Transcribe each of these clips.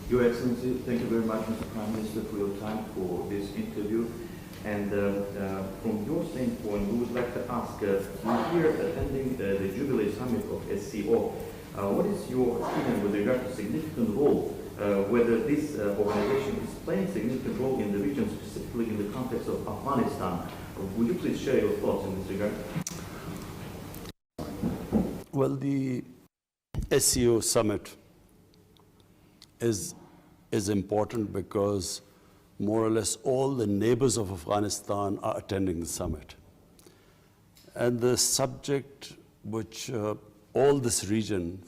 Your Excellency, thank you very much, Mr. Prime Minister, for your time for this interview. And from your standpoint, we would like to ask, you here attending the Jubilee Summit of SCO, what is your opinion with regard to significant role, whether this organization is playing a significant role in the region, specifically in the context of Afghanistan? Would you please share your thoughts in this regard? Well, the SCO Summit is important because more or less all the neighbors of Afghanistan are attending the summit. And the subject which for all this region,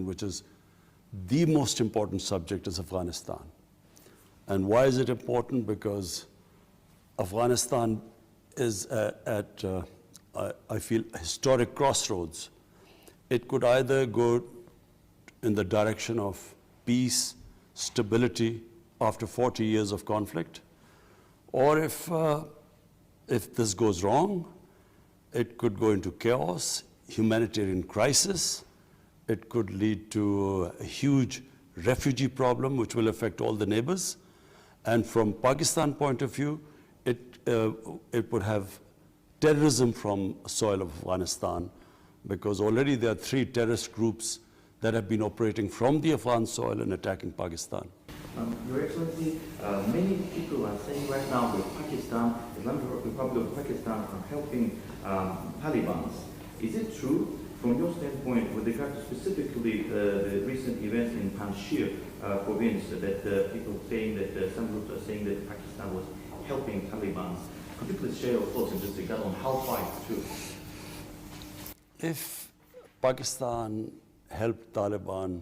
which is the most important subject, is Afghanistan. And why is it important? Because Afghanistan is at I feel, historic crossroads. It could either go in the direction of peace, stability after 40 years of conflict, or if this goes wrong, it could go into chaos, humanitarian crisis. It could lead to a huge refugee problem which will affect all the neighbors. And from Pakistan point of view, it would have terrorism from soil of Afghanistan, because already there are 3 terrorist groups that have been operating from the Afghan soil and attacking Pakistan. Your Excellency, many people are saying right now that Pakistan, the Islamic Republic of Pakistan, are helping Taliban. Is it true, from your standpoint, with regard to specifically the recent events in Panjshir province, that people saying that some groups are saying that Pakistan was helping Taliban? Could you please share your thoughts in this regard on how far it's true? If Pakistan helped Taliban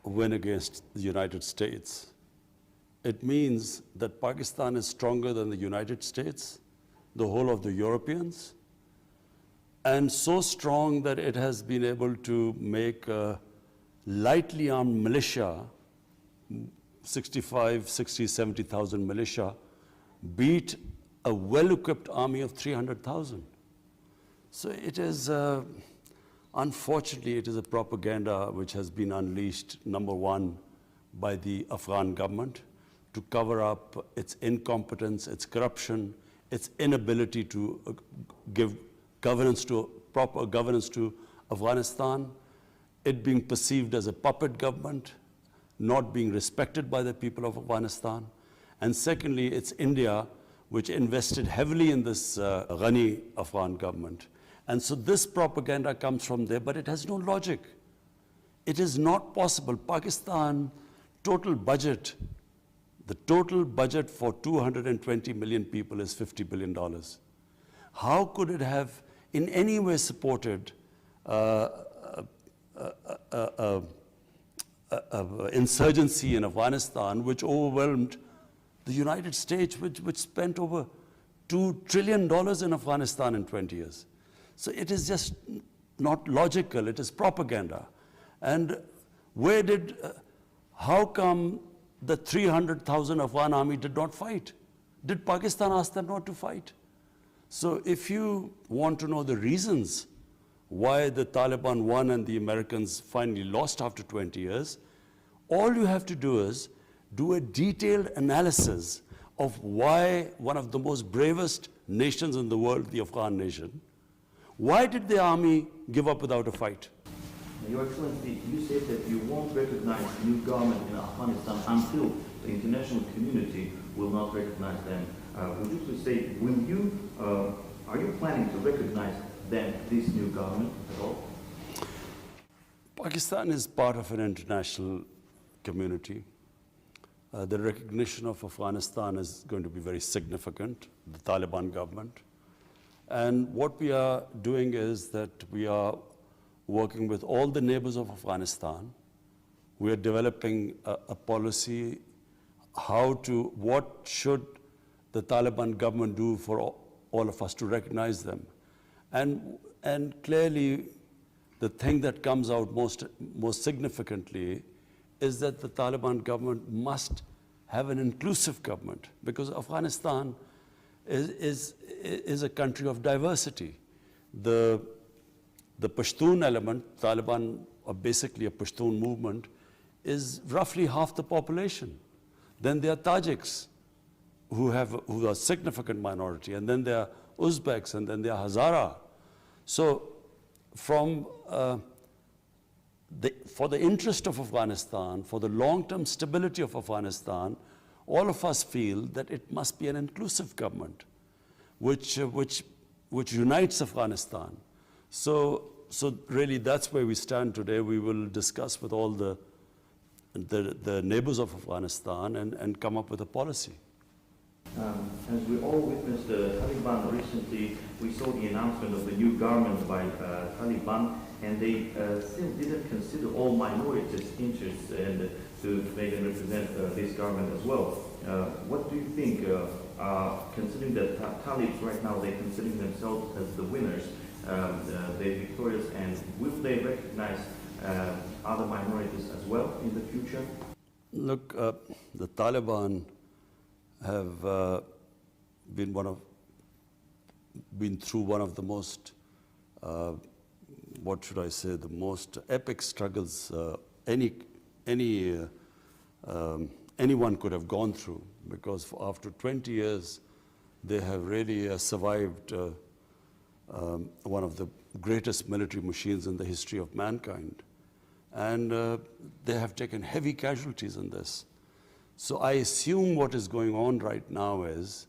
win against the United States, it means that Pakistan is stronger than the United States, the whole of the Europeans, and so strong that it has been able to make a lightly armed militia, 65, 60, 70,000 militia, beat a well-equipped army of 300,000. So it is, unfortunately, it is a propaganda which has been unleashed, number one, by the Afghan government to cover up its incompetence, its corruption, its inability to give governance to, proper governance to Afghanistan, it being perceived as a puppet government, not being respected by the people of Afghanistan. And secondly, it's India, which invested heavily in this Ghani Afghan government. And so this propaganda comes from there, but it has no logic. It is not possible. Pakistan total budget, the total budget for 220 million people is $50 billion. How could it have in any way supported insurgency in Afghanistan, which overwhelmed the United States, which spent over $2 trillion in Afghanistan in 20 years. So it is just not logical, it is propaganda. And how come the 300,000 Afghan army did not fight? Did Pakistan ask them not to fight? So if you want to know the reasons why the Taliban won and the Americans finally lost after 20 years, all you have to do is do a detailed analysis of why one of the most bravest nations in the world, the Afghan nation, why did the army give up without a fight? Your Excellency, you said that you won't recognize new government in Afghanistan until the international community will not recognize them. Would you please say, are you planning to recognize them, this new government at all? Pakistan is part of an international community. The recognition of Afghanistan is going to be very significant, the Taliban government. And what we are doing is that we are working with all the neighbors of Afghanistan. We are developing a policy, what should the Taliban government do for all of us to recognize them. And clearly, the thing that comes out most significantly is that the Taliban government must have an inclusive government, because Afghanistan is a country of diversity. The Pashtun element, Taliban are basically a Pashtun movement, is roughly half the population. Then there are Tajiks, who are a significant minority, and then there are Uzbeks, and then there are Hazara. So from for the interest of Afghanistan, for the long-term stability of Afghanistan, all of us feel that it must be an inclusive government, which unites Afghanistan. So really, that's where we stand today. We will discuss with all the neighbors of Afghanistan and come up with a policy. As we all witnessed the Taliban recently, we saw the announcement of the new government by Taliban, and they still didn't consider all minorities' interests and to make and represent this government as well. What do you think, considering that Talibs right now, they're considering themselves as the winners, they're victorious, and will they recognize other minorities as well in the future? Look, the Taliban have been through one of the most, what should I say, the most epic struggles anyone could have gone through, because after 20 years, they have really survived one of the greatest military machines in the history of mankind. And they have taken heavy casualties in this. So I assume what is going on right now is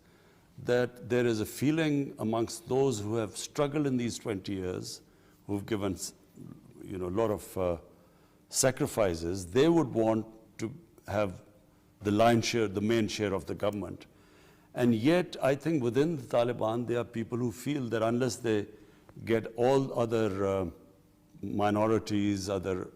that there is a feeling amongst those who have struggled in these 20 years, who've given a lot of sacrifices. They would want to have the lion's share, the main share of the government. And yet, I think within the Taliban, there are people who feel that unless they get all other minorities, other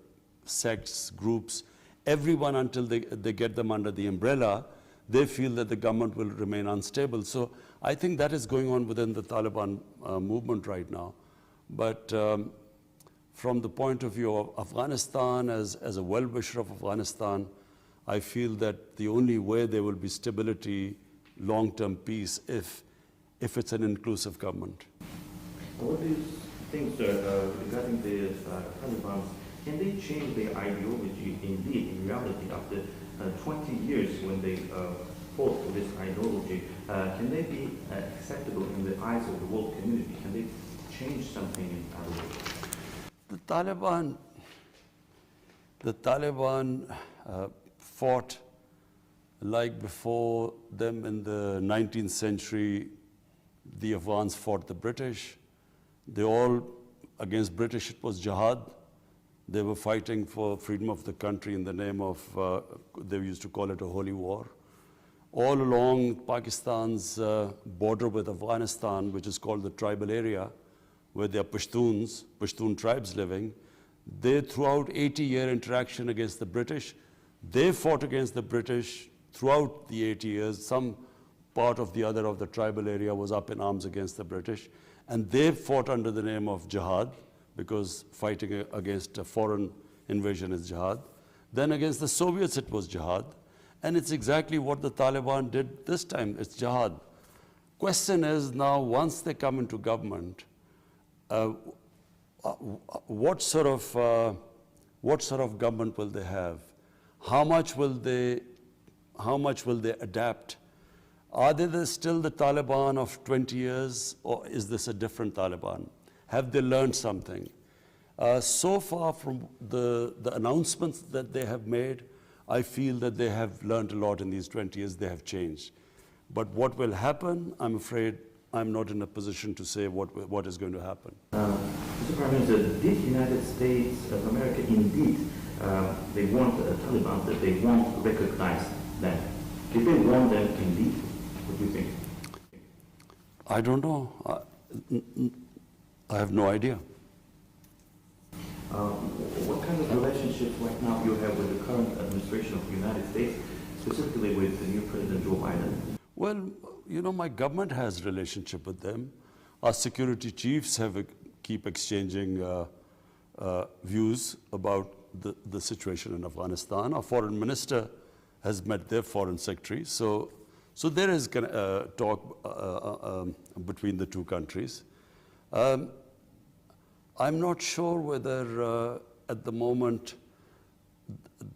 sects, groups, everyone until they get them under the umbrella, they feel that the government will remain unstable. So I think that is going on within the Taliban movement right now. But from the point of view of Afghanistan, as a well-wisher of Afghanistan, I feel that the only way there will be stability, long-term peace, if it's an inclusive government. What do you think, sir, regarding the Taliban? Can they change their ideology indeed, in reality, after 20 years when they fought for this ideology? Can they be acceptable in the eyes of the world community? Can they change something in ideology? The Taliban fought like before them in the 19th century. The Afghans fought the British. They all, against British, it was jihad. They were fighting for freedom of the country in the name of, they used to call it a holy war. All along Pakistan's border with Afghanistan, which is called the tribal area, where there are Pashtun tribes living, they, throughout 80-year interaction against the British, they fought against the British throughout the 80 years. Some part of the tribal area was up in arms against the British, and they fought under the name of jihad, because fighting against a foreign invasion is jihad. Then against the Soviets, it was jihad. And it's exactly what the Taliban did this time. It's jihad. Question is now, once they come into government, what sort of government will they have? How much will they adapt? Are they still the Taliban of 20 years, or is this a different Taliban? Have they learned something? So far from the announcements that they have made, I feel that they have learned a lot in these 20 years. They have changed. But what will happen, I'm afraid I'm not in a position to say what is going to happen. Mr. Prime Minister, did the United States of America indeed, they want the Taliban, that they won't recognize them? Did they want them indeed? What do you think? I don't know. I have no idea. What kind of relationships right now you have with the current administration of the United States, specifically with the new President Joe Biden? Well, my government has relationship with them. Our security chiefs keep exchanging views about the situation in Afghanistan. Our foreign minister has met their foreign secretary. So there is talk between the two countries. I'm not sure whether at the moment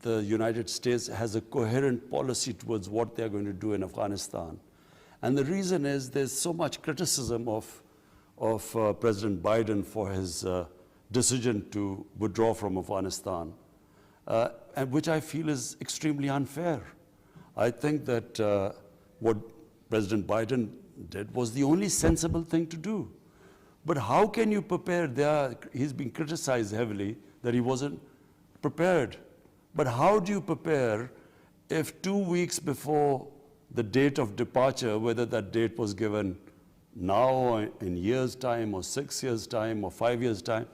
the United States has a coherent policy towards what they're going to do in Afghanistan. And the reason is there's so much criticism of President Biden for his decision to withdraw from Afghanistan, and which I feel is extremely unfair. I think that what President Biden did was the only sensible thing to do. But how can you prepare? He's been criticized heavily that he wasn't prepared. But how do you prepare if 2 weeks before the date of departure, whether that date was given now, in years' time, or 6 years' time, or 5 years' time,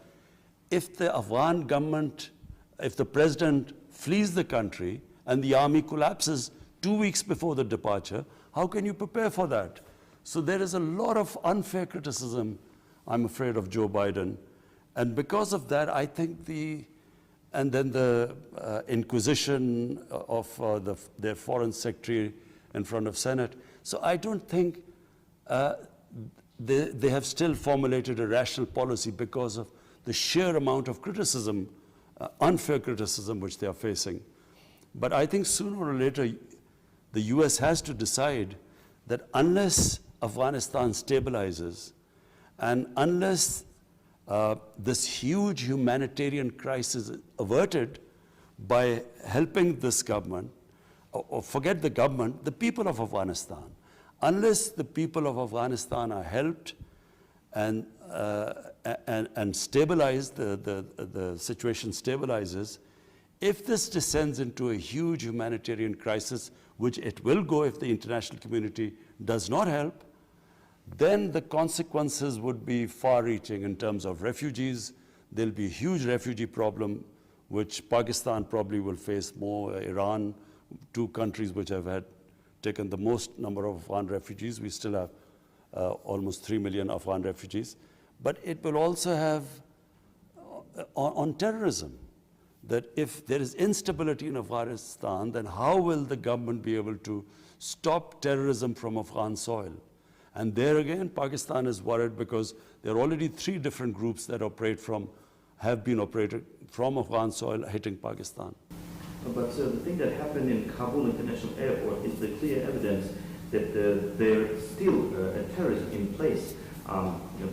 if the Afghan government, if the president flees the country and the army collapses 2 weeks before the departure, how can you prepare for that? So there is a lot of unfair criticism, I'm afraid, of Joe Biden. And because of that, I think and then the inquisition of their foreign secretary in front of Senate. So I don't think they have still formulated a rational policy because of the sheer amount of criticism, unfair criticism which they are facing. But I think sooner or later, the US has to decide that unless Afghanistan stabilizes and unless this huge humanitarian crisis is averted by helping this government, or forget the government, the people of Afghanistan. Unless the people of Afghanistan are helped and stabilized, the situation stabilizes, if this descends into a huge humanitarian crisis, which it will go if the international community does not help, then the consequences would be far-reaching in terms of refugees. There'll be a huge refugee problem, which Pakistan probably will face more, Iran, two countries which have taken the most number of Afghan refugees. We still have almost 3 million Afghan refugees. But it will also have on terrorism, that if there is instability in Afghanistan, then how will the government be able to stop terrorism from Afghan soil? And there again, Pakistan is worried because there are already 3 different groups that have been operated from Afghan soil hitting Pakistan. But the thing that happened in Kabul International Airport is the clear evidence that there's still a terrorism in place.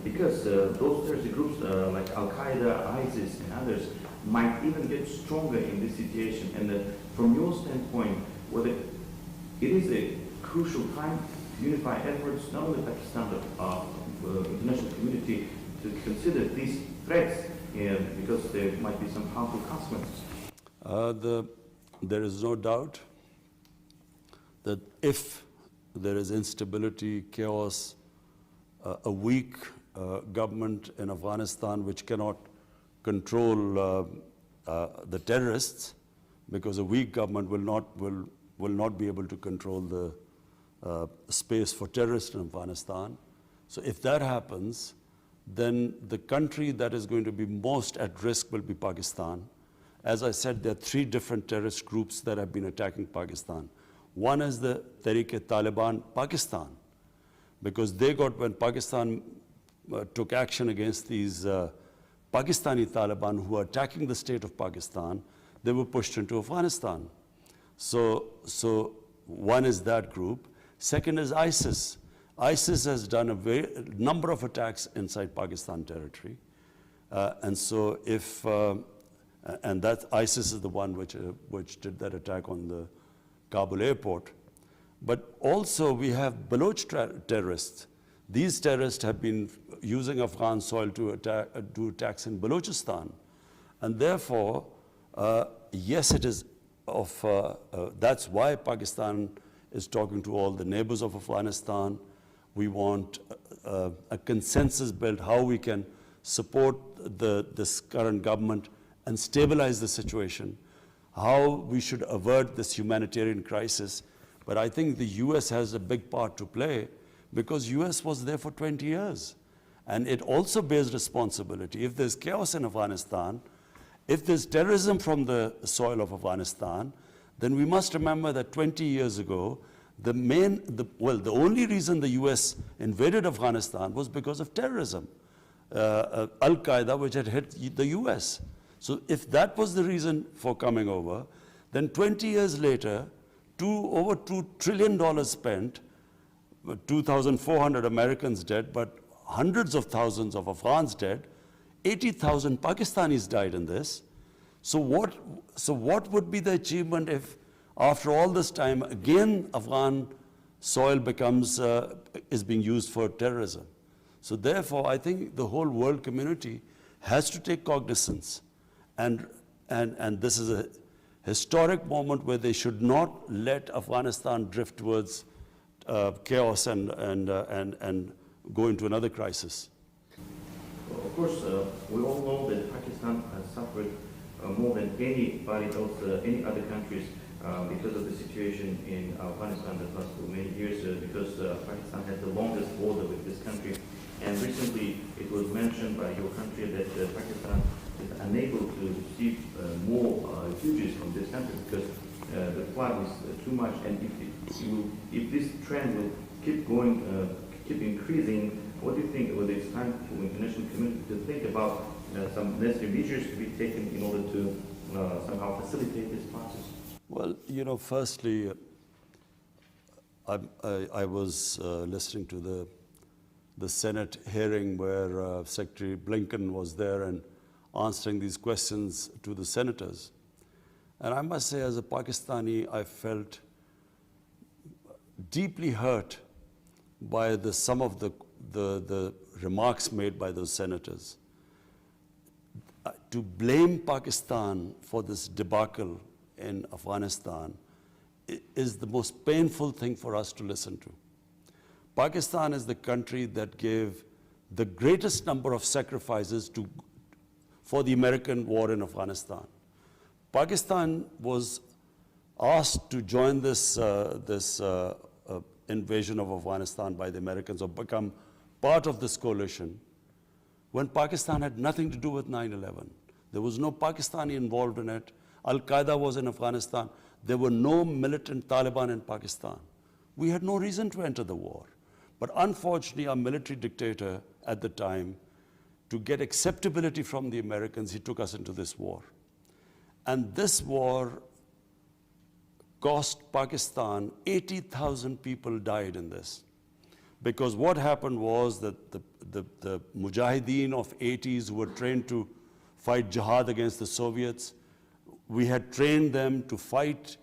Because those terrorist groups like Al-Qaeda, ISIS, and others might even get stronger in this situation. And from your standpoint, whether it is a crucial time to unify efforts, not only Pakistan, but international community, to consider these threats, because there might be some harmful consequences. There is no doubt that if there is instability, chaos, a weak government in Afghanistan which cannot control the terrorists, because a weak government will not be able to control the space for terrorists in Afghanistan. So if that happens, then the country that is going to be most at risk will be Pakistan. As I said, there are 3 different terrorist groups that have been attacking Pakistan. One is the Tehrik-e-Taliban Pakistan, because when Pakistan took action against these Pakistani Taliban who are attacking the state of Pakistan, they were pushed into Afghanistan. So one is that group. Second is ISIS. ISIS has done a number of attacks inside Pakistan territory. And so and that ISIS is the one which did that attack on the Kabul airport. But also we have Baloch terrorists. These terrorists have been using Afghan soil to do attacks in Balochistan. And therefore, yes, it is that's why Pakistan is talking to all the neighbors of Afghanistan. We want a consensus built how we can support this current government and stabilize the situation, how we should avert this humanitarian crisis. But I think the US has a big part to play, because US was there for 20 years. And it also bears responsibility. If there's chaos in Afghanistan, if there's terrorism from the soil of Afghanistan, then we must remember that 20 years ago, the only reason the US invaded Afghanistan was because of terrorism. Al-Qaeda, which had hit the US. So if that was the reason for coming over, then 20 years later, over $2 trillion spent, 2,400 Americans dead, but hundreds of thousands of Afghans dead, 80,000 Pakistanis died in this. So what would be the achievement if, after all this time, again Afghan soil is being used for terrorism? So therefore, I think the whole world community has to take cognizance, and this is a historic moment where they should not let Afghanistan drift towards chaos and go into another crisis. Well, of course, we all know that Pakistan has suffered more than anybody else, any other countries, because of the situation in Afghanistan that lasts for many years, because Pakistan has the longest border with this country. And recently it was mentioned by your country that Pakistan is unable to receive more refugees from this country because the flood is too much. And if this trend will keep going, keep increasing, what do you think? Whether it's time for the international community to think about some necessary measures to be taken in order to somehow facilitate this process? Well, firstly, I was listening to the Senate hearing where Secretary Blinken was there and answering these questions to the senators. And I must say, as a Pakistani, I felt deeply hurt by some of the remarks made by those senators. To blame Pakistan for this debacle in Afghanistan is the most painful thing for us to listen to. Pakistan is the country that gave the greatest number of sacrifices for the American war in Afghanistan. Pakistan was asked to join this invasion of Afghanistan by the Americans, or become part of this coalition, when Pakistan had nothing to do with 9/11. There was no Pakistani involved in it. Al-Qaeda was in Afghanistan. There were no militant Taliban in Pakistan. We had no reason to enter the war. But unfortunately, our military dictator at the time, to get acceptability from the Americans, he took us into this war. And this war cost Pakistan, 80,000 people died in this. Because what happened was that the mujahideen of 80s who were trained to fight jihad against the Soviets, we had trained them to fight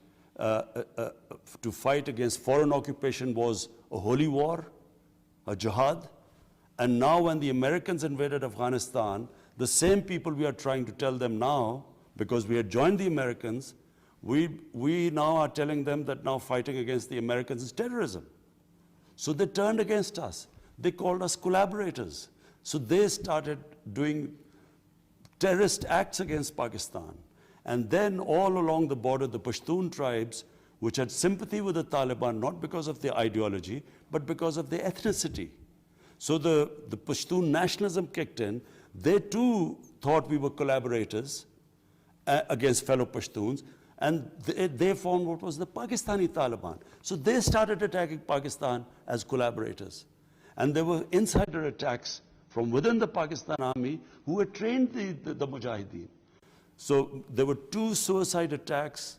against foreign occupation was a holy war, a jihad. And now when the Americans invaded Afghanistan, the same people we are trying to tell them now, because we had joined the Americans, we now are telling them that now fighting against the Americans is terrorism. So they turned against us. They called us collaborators. So they started doing terrorist acts against Pakistan. And then all along the border, the Pashtun tribes, which had sympathy with the Taliban, not because of their ideology, but because of their ethnicity. So the Pashtun nationalism kicked in. They too thought we were collaborators against fellow Pashtuns, and they formed what was the Pakistani Taliban. So they started attacking Pakistan as collaborators. And there were insider attacks from within the Pakistan army who had trained the Mujahideen. So there were 2 suicide attacks,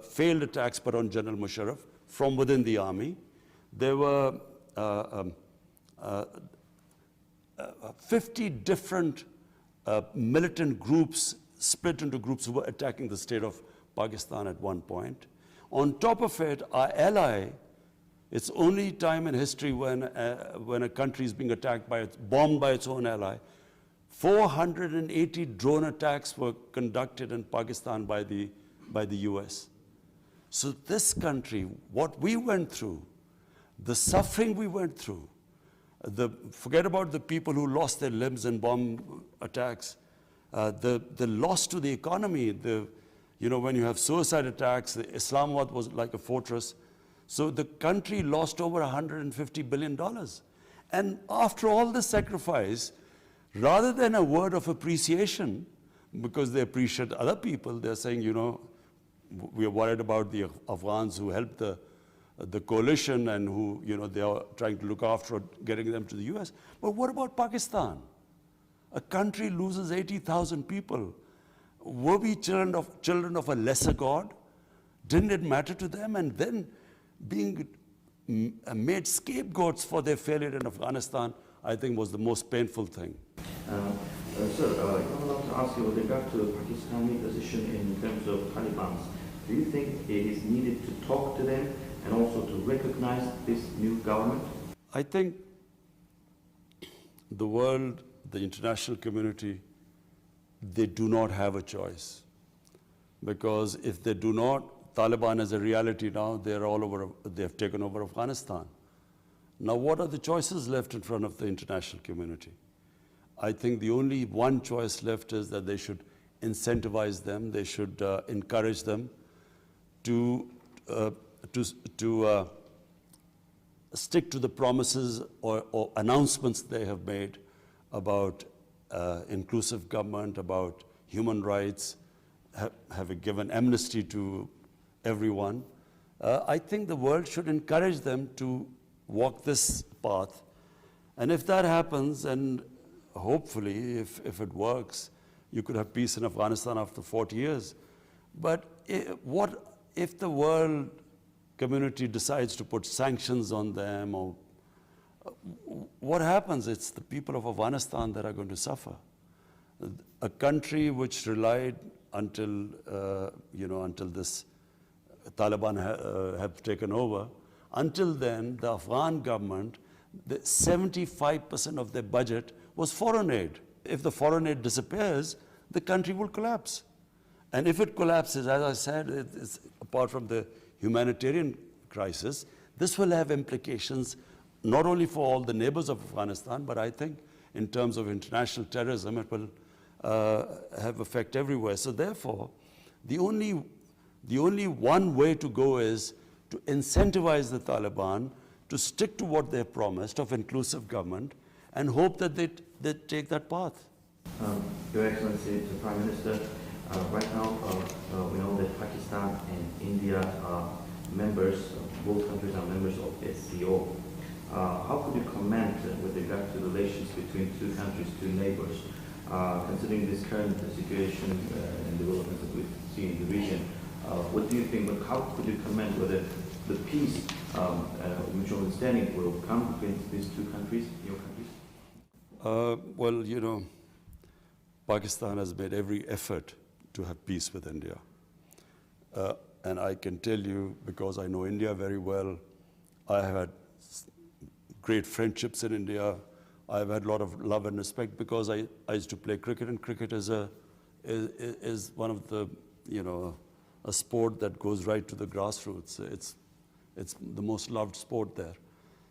failed attacks, but on General Musharraf from within the army. There were 50 different militant groups split into groups who were attacking the state of Pakistan at one point. On top of it, our ally, it's only time in history when a country is being attacked bombed by its own ally. 480 drone attacks were conducted in Pakistan by the US. So this country, what we went through, the suffering we went through, forget about the people who lost their limbs in bomb attacks, the loss to the economy, when you have suicide attacks, Islamabad was like a fortress. So the country lost over $150 billion. And after all this sacrifice, rather than a word of appreciation, because they appreciate other people, they're saying, we are worried about the Afghans who helped the coalition and who, they are trying to look after getting them to the US. But what about Pakistan? A country loses 80,000 people. were we children of a lesser God? Didn't it matter to them? And then being made scapegoats for their failure in Afghanistan, I think was the most painful thing. Sir, if I'm allowed to ask you with regard to the Pakistani position in terms of Taliban, do you think it is needed to talk to them and also to recognize this new government? I think the world, the international community, they do not have a choice. Because if they do not, Taliban is a reality now, they have taken over Afghanistan. Now what are the choices left in front of the international community? I think the only one choice left is that they should incentivize them, they should encourage them to stick to the promises or announcements they have made about inclusive government, about human rights, have given amnesty to everyone. I think the world should encourage them to walk this path. And if that happens, and hopefully, if it works, you could have peace in Afghanistan after 40 years. But what if the world community decides to put sanctions on them, or what happens? It's the people of Afghanistan that are going to suffer. A country which relied until this Taliban have taken over. Until then, the Afghan government, 75% of their budget was foreign aid. If the foreign aid disappears, the country will collapse. And if it collapses, as I said, it's, apart from the humanitarian crisis, this will have implications not only for all the neighbors of Afghanistan, but I think in terms of international terrorism, it will have effect everywhere. So therefore, the only one way to go is to incentivize the Taliban to stick to what they promised of inclusive government and hope that they take that path. Your Excellency, the Prime Minister, right now we know that Pakistan and India are members, both countries are members of SCO. How could you comment with regard to relations between two countries, two neighbors, considering this current situation and developments that we see in the region? What do you think, how could you comment whether the peace, mutual understanding will come between these two countries, your countries? Well, you know, Pakistan has made every effort to have peace with India. And I can tell you, because I know India very well, I have had great friendships in India. I've had a lot of love and respect because I used to play cricket, and cricket is one of the, a sport that goes right to the grassroots. It's the most loved sport there.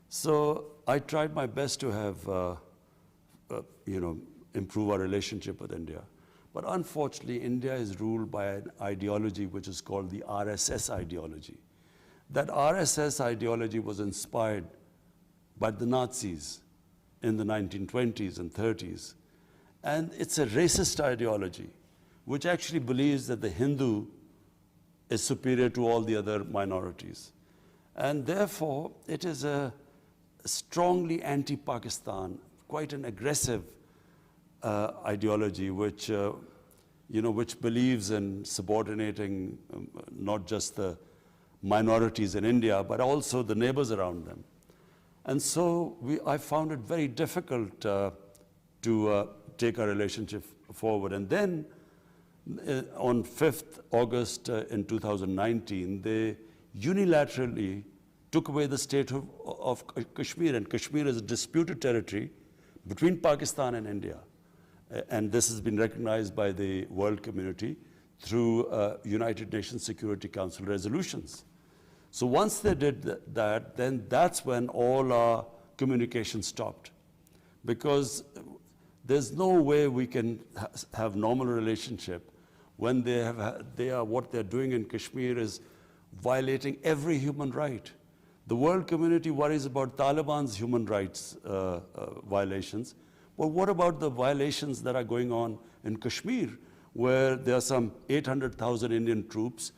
So I tried my best to have, improve our relationship with India. But unfortunately, India is ruled by an ideology which is called the RSS ideology. That RSS ideology was inspired by the Nazis in the 1920s and 30s. And it's a racist ideology, which actually believes that the Hindu is superior to all the other minorities. And therefore, it is a strongly anti-Pakistan, quite an aggressive ideology, which believes in subordinating not just the minorities in India, but also the neighbors around them. And so I found it very difficult to take our relationship forward. And then on 5th August in 2019, they unilaterally took away the state of Kashmir. And Kashmir is a disputed territory between Pakistan and India. And this has been recognized by the world community through United Nations Security Council resolutions. So once they did that, then that's when all our communication stopped. Because there's no way we can have normal relationship when what they're doing in Kashmir is violating every human right. The world community worries about Taliban's human rights violations. But what about the violations that are going on in Kashmir, where there are some 800,000 Indian troops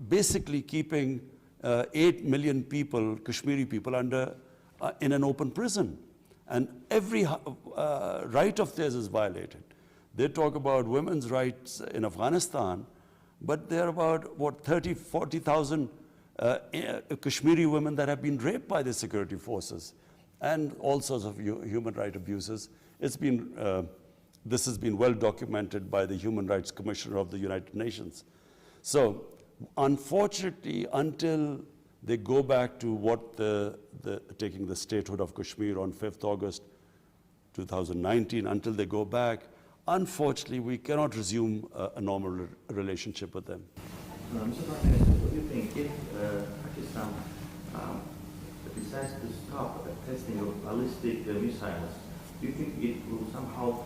basically keeping 8 million people, Kashmiri people, in an open prison. And every right of theirs is violated. They talk about women's rights in Afghanistan, but there are about, what, 30, 40,000 Kashmiri women that have been raped by the security forces and all sorts of human rights abuses. It's been, this has been well documented by the Human Rights Commissioner of the United Nations. So, unfortunately, until they go back to what taking the statehood of Kashmir on 5th August 2019, until they go back, unfortunately, we cannot resume a normal relationship with them. Mr. Prime Minister, what do you think if Pakistan decides to stop testing of ballistic missiles, do you think it will somehow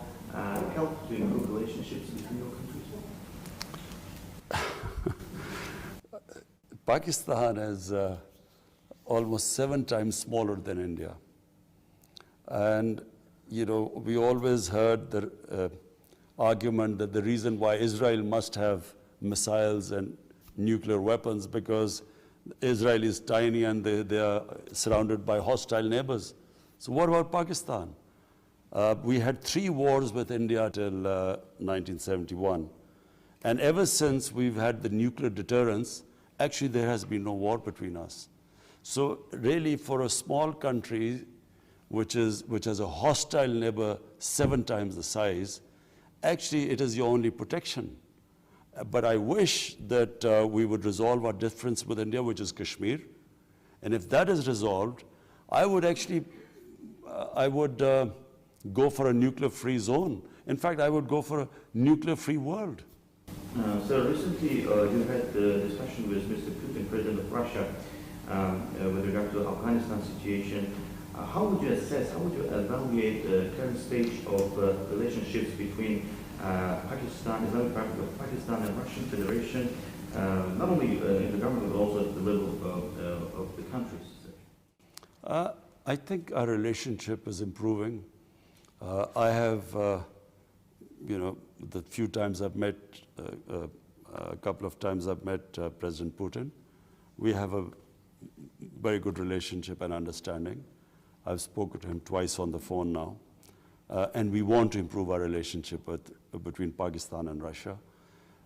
help to improve relationships between your countries? Pakistan is almost 7 times smaller than India. And, you know, we always heard the argument that the reason why Israel must have missiles and nuclear weapons because Israel is tiny and they are surrounded by hostile neighbors. So what about Pakistan? We had 3 wars with India till 1971. And ever since we've had the nuclear deterrence, actually there has been no war between us. So really for a small country which has a hostile neighbor 7 times the size, actually it is your only protection. But I wish that we would resolve our difference with India, which is Kashmir. And if that is resolved, I would actually, go for a nuclear-free zone. In fact, I would go for a nuclear-free world. So recently you had a discussion with Mr. Putin, President of Russia, with regard to the Afghanistan situation. How would you assess, how would you evaluate the current stage of relationships between Pakistan, Islamic Republic of Pakistan and Russian Federation, not only in the government but also at the level of the countries? I think our relationship is improving. I have, you know, the few times I've met, a couple of times I've met President Putin. We have a very good relationship and understanding. I've spoken to him twice on the phone now. And we want to improve our relationship between Pakistan and Russia.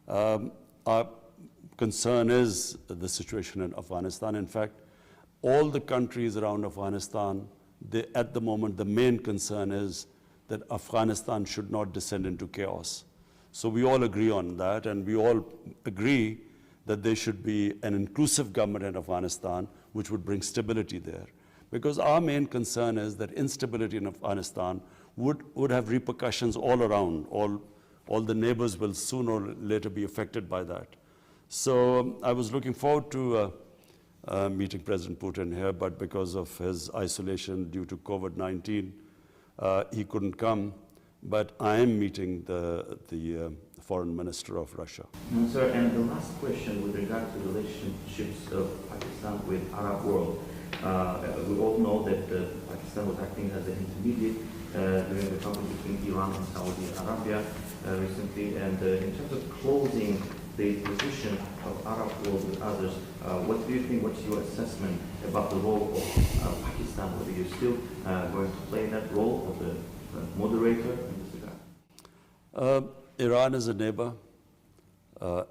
Our concern is the situation in Afghanistan. In fact, all the countries around Afghanistan, at the moment, the main concern is that Afghanistan should not descend into chaos. So we all agree on that, and we all agree that there should be an inclusive government in Afghanistan which would bring stability there. Because our main concern is that instability in Afghanistan would have repercussions all around. All the neighbors will sooner or later be affected by that. So I was looking forward to meeting President Putin here, but because of his isolation due to COVID-19, he couldn't come. But I am meeting the foreign minister of Russia. Sir, and the last question with regard to relationships of Pakistan with Arab world. We all know that Pakistan was acting as an intermediate during the conflict between Iran and Saudi Arabia recently. And in terms of closing the position of Arab world with others, what do you think, what's your assessment about the role of Pakistan? Whether you're still going to play that role of the moderator in this regard? Iran is a neighbor,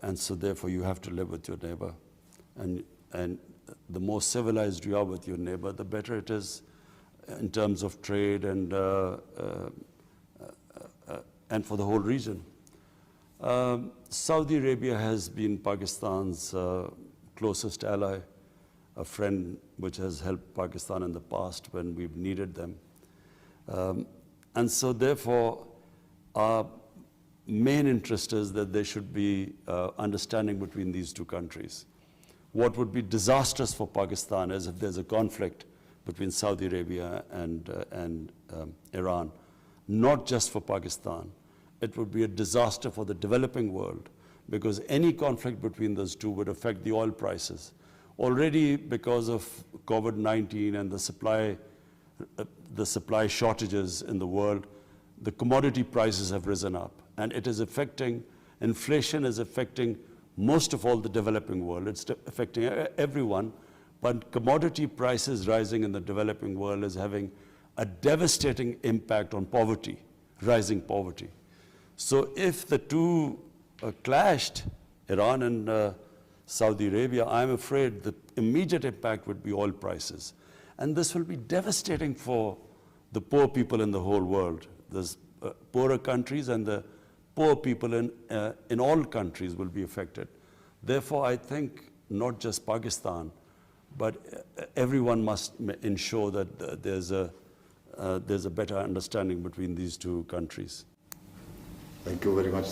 and so therefore you have to live with your neighbor. And the more civilized you are with your neighbor, the better it is in terms of trade and for the whole region. Saudi Arabia has been Pakistan's closest ally, a friend which has helped Pakistan in the past when we've needed them. And so therefore, our main interest is that there should be understanding between these two countries. What would be disastrous for Pakistan is if there's a conflict between Saudi Arabia and Iran, not just for Pakistan. It would be a disaster for the developing world because any conflict between those two would affect the oil prices. Already because of COVID-19 and the supply shortages in the world, the commodity prices have risen up, and it is affecting, inflation is affecting most of all the developing world. It's affecting everyone, but commodity prices rising in the developing world is having a devastating impact on poverty, rising poverty. So if the two clashed, Iran and Saudi Arabia, I'm afraid the immediate impact would be oil prices. And this will be devastating for the poor people in the whole world. There's poorer countries, and the poor people in all countries will be affected. Therefore, I think not just Pakistan, but everyone must ensure that there's a better understanding between these two countries. Thank you very much.